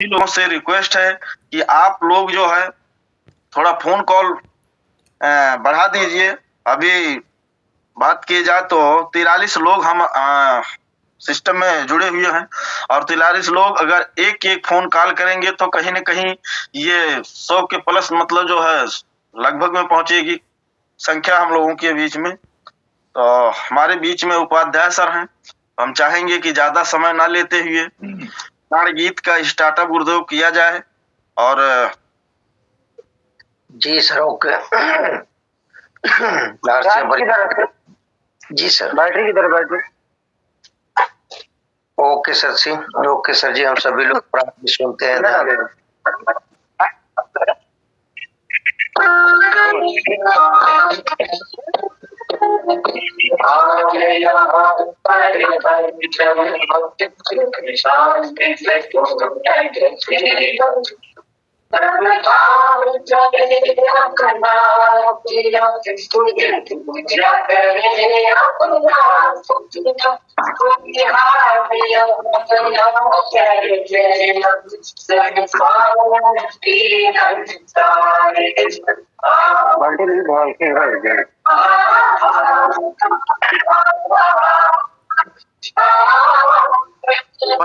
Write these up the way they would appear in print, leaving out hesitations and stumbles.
लोगों से रिक्वेस्ट है कि आप लोग जो है थोड़ा फोन कॉल बढ़ा दीजिए। अभी बात की जाए तो 43 लोग हम सिस्टम में जुड़े हुए हैं और 43 लोग अगर एक एक फोन कॉल करेंगे तो कहीं न कहीं ये 100 के प्लस मतलब जो है लगभग में पहुंचेगी संख्या हम लोगों के बीच में। तो हमारे बीच में उपाध्याय सर हैं, हम चाहेंगे कि ज्यादा समय ना लेते हुए प्राण गीत का स्टार्टअप गुरुदेव किया जाए। और जी सर, ओके। जी सर, बैटरी किधर बैटरी? ओके सर जी, ओके सर जी, हम सभी लोग प्रार्थना सुनते हैं।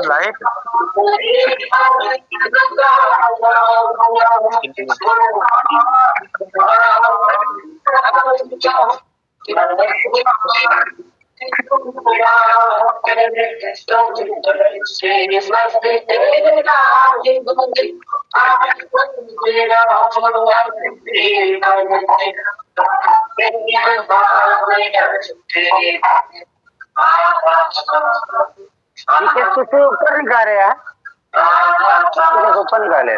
लाइट किसी ऊपर निकाले यार, ऊपर निकाले।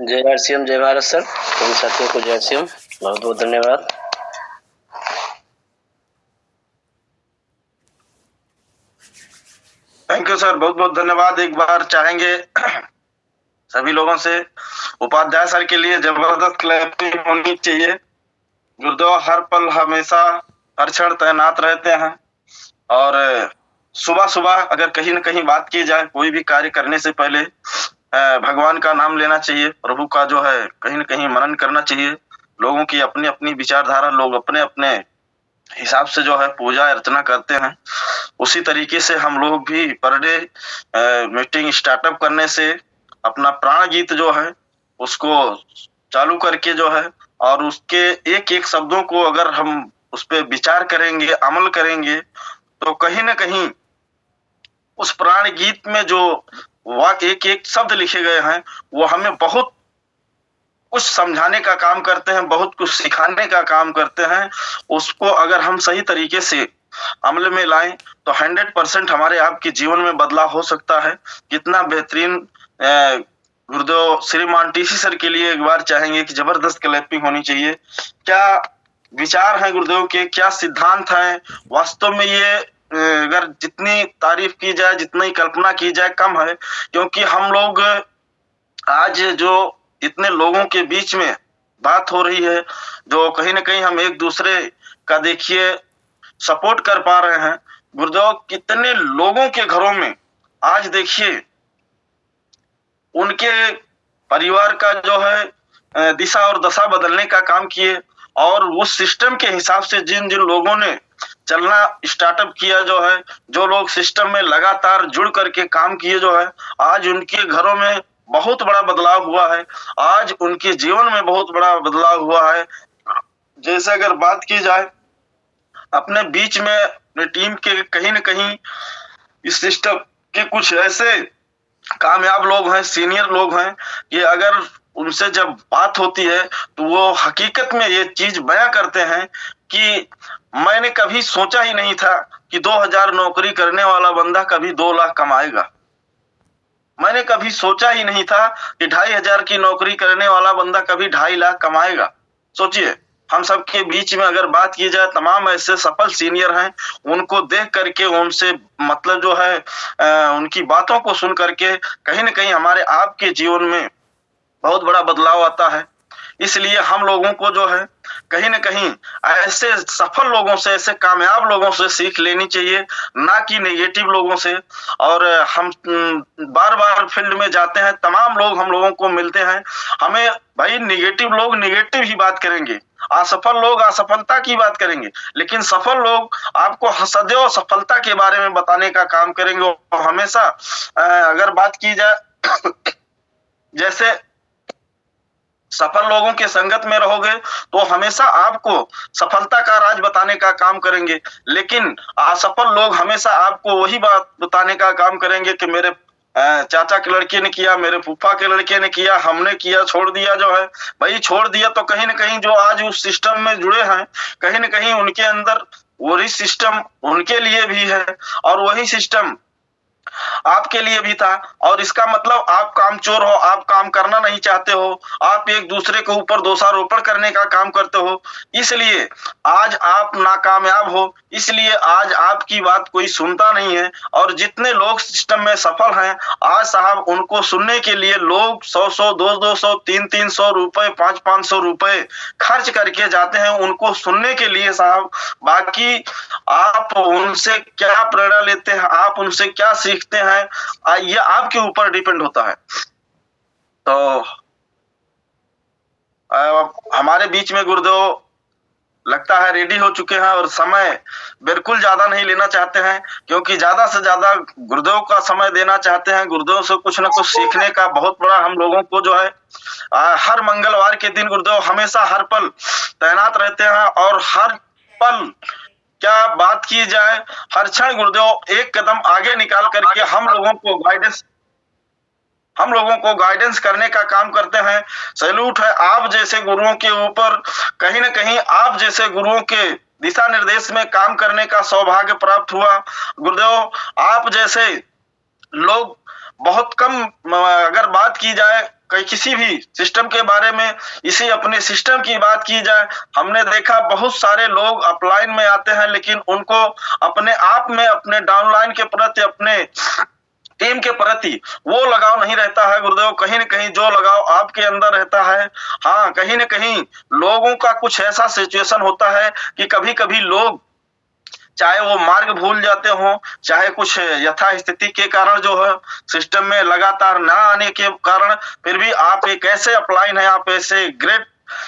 जय आरसीएम, जय भारत सर, सभी साथियों को जय आरसीएम, बहुत बहुत धन्यवाद। थैंक यू सर, बहुत बहुत धन्यवाद। एक बार चाहेंगे सभी लोगों से उपाध्याय सर के लिए जबरदस्त क्लैपिंग होनी चाहिए। गुरुदेव हर पल हमेशा हर क्षण तैनात रहते हैं और सुबह सुबह अगर कहीं न कहीं बात की जाए कोई भी कार्य करने से पहले भगवान का नाम लेना चाहिए, प्रभु का जो है कहीं न कहीं मनन करना चाहिए। लोगों की अपनी अपनी विचारधारा, लोग अपने अपने हिसाब से जो है पूजा अर्चना करते हैं। उसी तरीके से हम लोग भी पर डे मीटिंग स्टार्टअप करने से अपना प्राण गीत जो है उसको चालू करके जो है और उसके एक एक शब्दों को अगर हम उस पर विचार करेंगे, अमल करेंगे तो कहीं न कहीं उस प्राण गीत में जो एक एक शब्द लिखे गए हैं वो हमें बहुत कुछ समझाने का काम करते हैं, बहुत कुछ सिखाने का काम करते हैं। उसको अगर हम सही तरीके से अमल में लाएं तो 100% हमारे आपके जीवन में बदलाव हो सकता है। कितना बेहतरीन गुरुदेव श्रीमान टीसी सर के लिए एक बार चाहेंगे कि जबरदस्त क्लैपिंग होनी चाहिए। क्या विचार हैं गुरुदेव के, क्या सिद्धांत हैं, वास्तव में ये अगर जितनी तारीफ की जाए, जितनी कल्पना की जाए कम है। क्योंकि हम लोग आज जो इतने लोगों के बीच में बात हो रही है, जो कहीं न कहीं हम एक दूसरे का देखिए सपोर्ट कर पा रहे हैं। गुरुदेव कितने लोगों के घरों में आज देखिए उनके परिवार का जो है दिशा और दशा बदलने का काम किए और उस सिस्टम के हिसाब से जिन जिन लोगों ने चलना स्टार्टअप किया जो है, जो लोग सिस्टम में लगातार जुड़ करके काम किए जो है, आज उनके घरों में बहुत बड़ा बदलाव हुआ है, आज उनके जीवन में बहुत बड़ा बदलाव हुआ है। जैसे अगर बात की जाए अपने बीच में अपने टीम के कहीं न कहीं इस सिस्टम के कुछ ऐसे कामयाब लोग हैं, सीनियर लोग हैं कि अगर उनसे जब बात होती है तो वो हकीकत में ये चीज बयां करते हैं कि मैंने कभी सोचा ही नहीं था कि 2000 नौकरी करने वाला बंदा कभी 2 लाख कमाएगा। मैंने कभी सोचा ही नहीं था कि 2500 की नौकरी करने वाला बंदा कभी 2.5 लाख कमाएगा। सोचिए, हम सबके बीच में अगर बात की जाए, तमाम ऐसे सफल सीनियर हैं, उनको देख करके उनसे मतलब जो है उनकी बातों को सुन करके कहीं न कहीं हमारे आपके जीवन में बहुत बड़ा बदलाव आता है। इसलिए हम लोगों को जो है कहीं न कहीं ऐसे सफल लोगों से, ऐसे कामयाब लोगों से सीख लेनी चाहिए, ना कि नेगेटिव लोगों से। और हम बार-बार फील्ड में जाते हैं, तमाम लोग हम लोगों को मिलते हैं, हमें भाई नेगेटिव लोग नेगेटिव ही बात करेंगे, असफल लोग असफलता की बात करेंगे, लेकिन सफल लोग आपको सदैव सफलता के बारे में बताने का काम करेंगे। और हमेशा अगर बात की जाए जैसे सफल लोगों के संगत में रहोगे तो हमेशा आपको सफलता का राज बताने का काम करेंगे, लेकिन असफल लोग हमेशा आपको वही बात बताने का काम करेंगे कि मेरे चाचा के लड़के ने किया, मेरे फूफा के लड़के ने किया, हमने किया, छोड़ दिया जो है। भाई छोड़ दिया तो कहीं न कहीं जो आज उस सिस्टम में जुड़े हैं, कहीं न कहीं उनके अंदर वही सिस्टम उनके लिए भी है और वही सिस्टम आपके लिए भी था। और इसका मतलब आप कामचोर हो, आप काम करना नहीं चाहते हो, आप एक दूसरे के ऊपर दोषारोपण करने का काम करते हो, इसलिए आज आप नाकामयाब हो, इसलिए आज आपकी बात कोई सुनता नहीं है। और जितने लोग सिस्टम में सफल हैं, आज साहब उनको सुनने के लिए लोग 100-100, 200-200, 300-300 रुपए, 500-500 रुपए खर्च करके जाते हैं उनको सुनने के लिए साहब। बाकी आप उनसे क्या प्रेरणा लेते हैं, आप उनसे क्या सीखते हैं, ये आपके ऊपर डिपेंड होता है। तो हमारे बीच में गुरुदेव लगता है रेडी हो चुके हैं और समय बिल्कुल ज्यादा नहीं लेना चाहते हैं, क्योंकि ज्यादा से ज्यादा गुरुदेव का समय देना चाहते हैं। गुरुदेव से कुछ न कुछ सीखने का बहुत बड़ा हम लोगों को जो है हर मंगलवार के दिन गुरुदेव हमेशा हर पल तैनात रहते हैं और हर पल क्या बात की जाए, हर क्षण गुरुदेव एक कदम आगे निकाल करके हम लोगों को गाइडेंस करने का काम करते हैं। सैल्यूट है आप जैसे गुरुओं के ऊपर, कहीं न कहीं आप जैसे गुरुओं के दिशा निर्देश में काम करने का सौभाग्य प्राप्त हुआ। गुरुदेव आप जैसे लोग बहुत कम, अगर बात की जाए कहीं किसी भी सिस्टम के बारे में, इसी अपने सिस्टम की बात की जाए, हमने देखा बहुत सारे लोग अपलाइन में आते हैं, लेकिन उनको अपने आप में अपने डाउनलाइन के प्रति, अपने टीम के प्रति वो लगाव नहीं रहता है गुरुदेव। कहीं न कहीं जो लगाव आपके अंदर रहता है, हाँ कहीं न कहीं लोगों का कुछ ऐसा सिचुएशन होता है कि कभी-कभी लोग चाहे वो मार्ग भूल जाते हो, चाहे कुछ यथास्थिति के कारण जो है सिस्टम में लगातार ना आने के कारण, फिर भी आप एक ऐसे अपलाइन है, आप ऐसे ग्रेट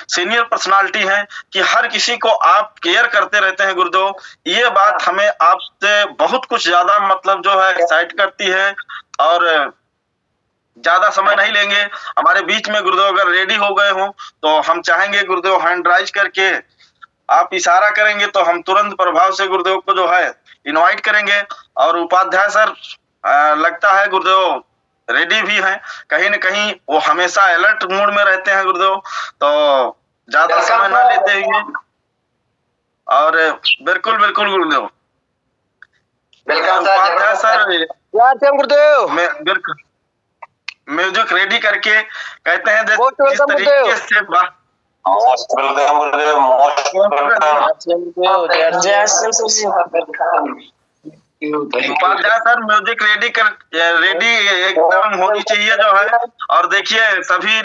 सीनियर पर्सनालिटी हैं कि हर किसी को आप केयर करते रहते हैं गुरुदेव। ये बात हमें आपसे बहुत कुछ ज्यादा मतलब जो है एक्साइट करती है। और ज्यादा समय नहीं लेंगे, हमारे बीच में गुरुदेव अगर रेडी हो गए हो तो हम चाहेंगे गुरुदेव हैंड राइज करके आप इशारा करेंगे तो हम तुरंत प्रभाव से गुरुदेव को जो है इनवाइट करेंगे। और उपाध्याय सर लगता है गुरुदेव रेडी भी हैं, कहीं न कहीं वो हमेशा अलर्ट मूड में रहते हैं गुरुदेव, तो ज्यादा समय ना लेते हुए और बिल्कुल गुरुदेव उपाध्याय सर गुरुदेव बिल्कुल म्यूजिक रेडी करके कहते हैं जिस तरीके से उपाध्याय सर म्यूजिक रेडी एकदम होनी चाहिए जो है। और देखिए सभी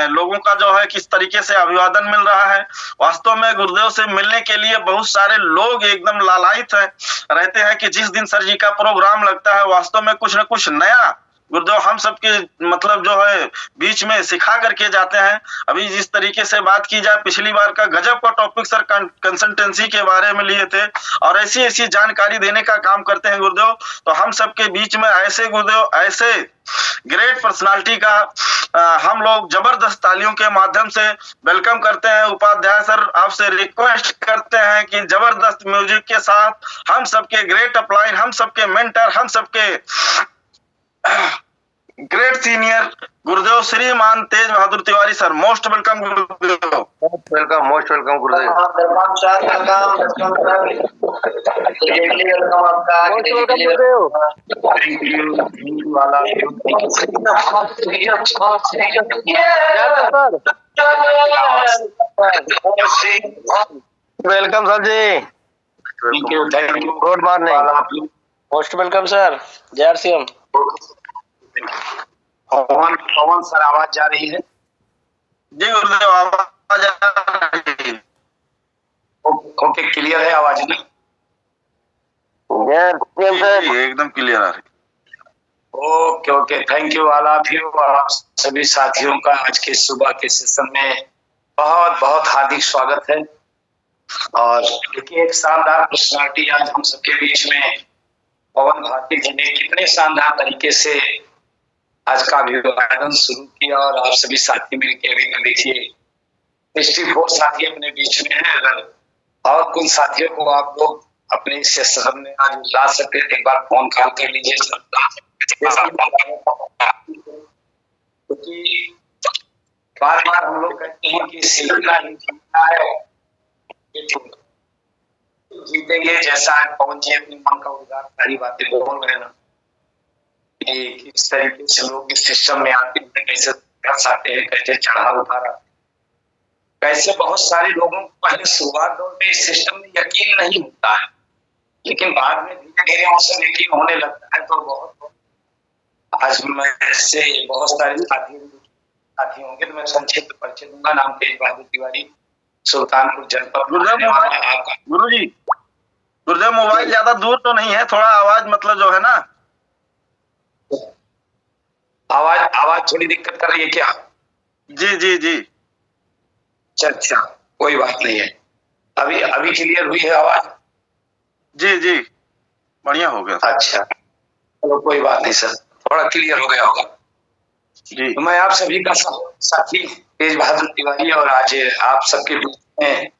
लोगों का जो है किस तरीके से अभिवादन मिल रहा है। वास्तव में गुरुदेव से मिलने के लिए बहुत सारे लोग एकदम लालायित रहते हैं कि जिस दिन सर जी का प्रोग्राम लगता है वास्तव में कुछ न कुछ नया गुरुदेव हम सबके मतलब जो है बीच में सिखा करके जाते हैं। अभी जिस तरीके से बात की जाए, पिछली बार का गजब का टॉपिक सर कंसल्टेंसी के बारे में लिए थे और ऐसी ऐसी जानकारी देने का काम करते हैं गुरुदेव। तो हम सबके बीच में ऐसे गुरुदेव, ऐसे ग्रेट पर्सनालिटी का हम लोग जबरदस्त तालियों के माध्यम से वेलकम करते हैं। उपाध्याय सर, आपसे रिक्वेस्ट करते हैं कि जबरदस्त म्यूजिक के साथ हम सबके ग्रेट अपलाइन, हम सबके मेंटर, हम सबके great senior Gurudev Shriman Tej Bahadur Tiwari sir, most welcome Gurudev. Welcome, most welcome Gurudev. Welcome sir ji. Thank you. Good morning. Most welcome sir. जय आरसीएम। पवन सर, आवाज जा रही है? जी गुरुदेव, आवाज आ रही है। ओके, क्लियर है आवाज ना? जी, एकदम क्लियर आ रही है। Okay okay, thank you all of you. आप सभी साथियों का आज के सुबह के सेशन में बहुत बहुत हार्दिक स्वागत है। और देखिए, एक शानदार पर्सनालिटी आज हम सबके बीच में पवन भारती जी ने कितने शानदार तरीके से आज का अभिवादन शुरू किया और आप सभी साथी मिलकर अभी देखिए 64 साथी अपने बीच में है। अगर और कुछ साथियों को आप लोग अपने इस सेशन में आज ला सकते हैं, एक बार फोन कॉल कर लीजिए। क्योंकि बार बार हम लोग कहते हैं कि सीखना ही जीतना है, जीतेंगे। जैसा पवन जी अपने मन का उद्गार सारी बातें बोल रहे हैं ना, कि किस तरीके से लोग इस सिस्टम में आते हैं, कैसे कर आते हैं, कैसे चढ़ाव उतार आते हैं, कैसे बहुत सारे लोगों को पहले शुरुआत दौर में इस सिस्टम में यकीन नहीं होता है, लेकिन बाद में धीरे धीरे उनसे यकीन होने लगता है। तो बहुत आज मैं ऐसे बहुत सारे साथी होंगे, तो मैं संक्षिप्त परिचय दूंगा। नाम तेज बहादुर तिवारी, सुल्तानपुर जनपद। गुरुदेव मोबाइल ज्यादा दूर तो नहीं है, थोड़ा आवाज मतलब जो है ना, आवाज थोड़ी दिक्कत कर रही है क्या? जी जी जी। अच्छा, कोई बात नहीं है। अभी क्लियर हुई है आवाज? जी जी, बढ़िया हो गया। अच्छा, चलो कोई बात नहीं सर, थोड़ा क्लियर हो गया होगा जी। तो मैं आप सभी का साथी तेज बहादुर तिवारी, और आज आप सबके बीच में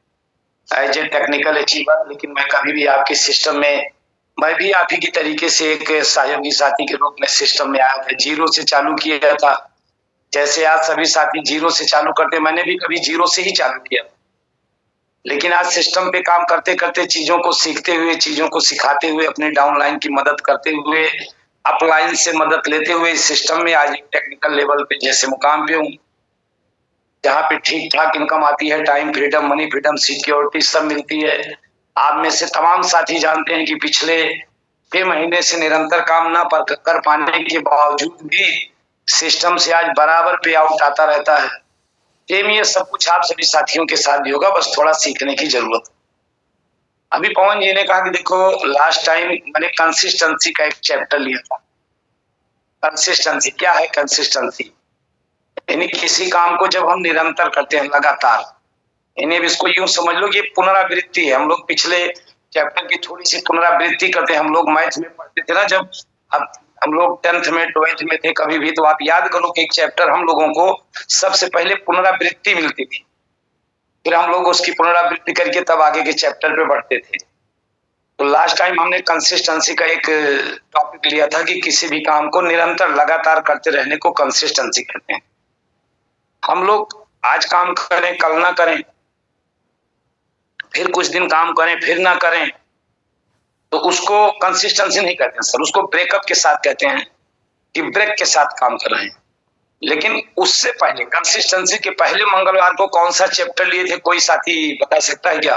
एज ए टेक्निकल अचीवर, लेकिन मैं कभी भी आपके सिस्टम में, मैं भी आप ही की तरीके से एक सहयोगी साथी के रूप में सिस्टम में आया था। जीरो से चालू किया था, जैसे आज सभी साथी जीरो से चालू करते, मैंने भी कभी जीरो से ही चालू किया। लेकिन आज सिस्टम पे काम करते करते, चीजों को सीखते हुए, चीजों को सिखाते हुए, अपने डाउनलाइन की मदद करते हुए, अपलाइन से मदद लेते हुए, इस सिस्टम में आज एक टेक्निकल लेवल पे जैसे मुकाम पे हूँ, जहाँ पे ठीक ठाक इनकम आती है, time freedom, money freedom, security सब मिलती है। आप में से तमाम साथी जानते हैं कि पिछले 6 महीने से निरंतर काम ना कर पाने के बावजूद भी सिस्टम से आज बराबर पे आउट आता रहता है। सेम ये सब कुछ आप सभी साथियों के साथ भी होगा, बस थोड़ा सीखने की जरूरत। अभी पवन जी ने कहा कि देखो, लास्ट टाइम मैंने कंसिस्टेंसी का एक चैप्टर लिया था। कंसिस्टेंसी क्या है? कंसिस्टेंसी यानी किसी काम को जब हम निरंतर करते हैं, लगातार, यानी अब इसको यूं समझ लो कि पुनरावृत्ति है। हम लोग पिछले चैप्टर की थोड़ी सी पुनरावृत्ति करते हैं। हम लोग मैथ में पढ़ते थे ना, जब हम लोग 10th में 12th में थे कभी भी, तो आप याद करो कि एक चैप्टर हम लोगों को सबसे पहले पुनरावृत्ति मिलती थी, फिर हम लोग उसकी पुनरावृत्ति करके तब आगे के चैप्टर पे बढ़ते थे। तो लास्ट टाइम हमने कंसिस्टेंसी का एक टॉपिक लिया था कि किसी भी काम को निरंतर लगातार करते रहने को कंसिस्टेंसी कहते हैं। हम लोग आज काम करें, कल ना करें, फिर कुछ दिन काम करें, फिर ना करें, तो उसको कंसिस्टेंसी नहीं कहते हैं सर, उसको ब्रेकअप के साथ कहते हैं कि ब्रेक के साथ काम कर रहे हैं। लेकिन उससे पहले, कंसिस्टेंसी के पहले मंगलवार को कौन सा चैप्टर लिए थे, कोई साथी बता सकता है क्या?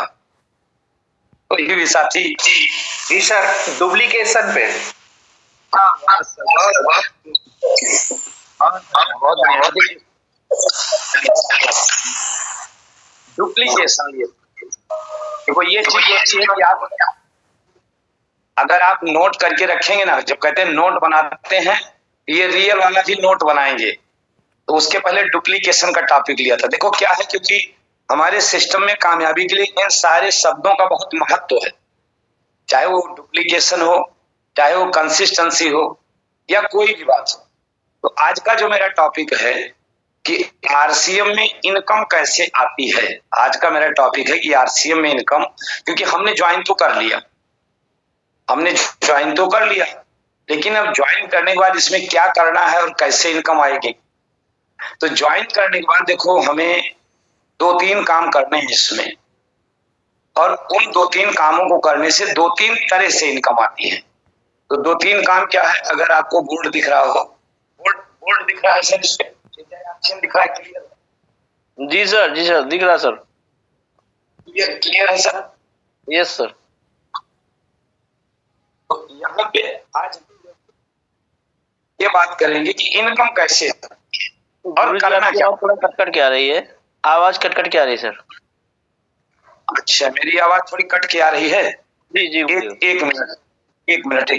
कोई भी साथी? जी सर, डुप्लीकेशन पे। डुप्लीकेशन लिए। देखो, ये चीज है कि आप अगर आप नोट करके रखेंगे ना, जब कहते हैं नोट बनाते हैं ये रियल वाला भी नोट बनाएंगे, तो उसके पहले डुप्लीकेशन का टॉपिक लिया था। देखो क्या है, क्योंकि हमारे सिस्टम में कामयाबी के लिए इन सारे शब्दों का बहुत महत्व है, चाहे वो डुप्लीकेशन हो, चाहे वो कंसिस्टेंसी हो, या कोई भी बात हो। तो आज का जो मेरा टॉपिक है कि आरसीएम में इनकम कैसे आती है, आज का मेरा टॉपिक है कि आरसीएम में इनकम, क्योंकि हमने ज्वाइन तो कर लिया, लेकिन अब ज्वाइन करने के बाद इसमें क्या करना है और कैसे इनकम आएगी। तो ज्वाइन करने के बाद देखो हमें 2-3 काम करने हैं इसमें, और उन 2-3 कामों को करने से 2-3 तरह से इनकम आती है। तो 2-3 काम क्या है, अगर आपको बोर्ड दिख रहा हो, बोर्ड दिख रहा है सर, इसमें दिख रहा है, क्लियर? जी सर दिख रहा सर। क्लियर है सर? Yes sir. तो यहाँ पे आज ये बात करेंगे कि इनकम कैसे और करना क्या। थोड़ा कट के आ रही है, आवाज कट के आ रही है सर। अच्छा, मेरी आवाज थोड़ी कट के आ रही है। जी एक मिनट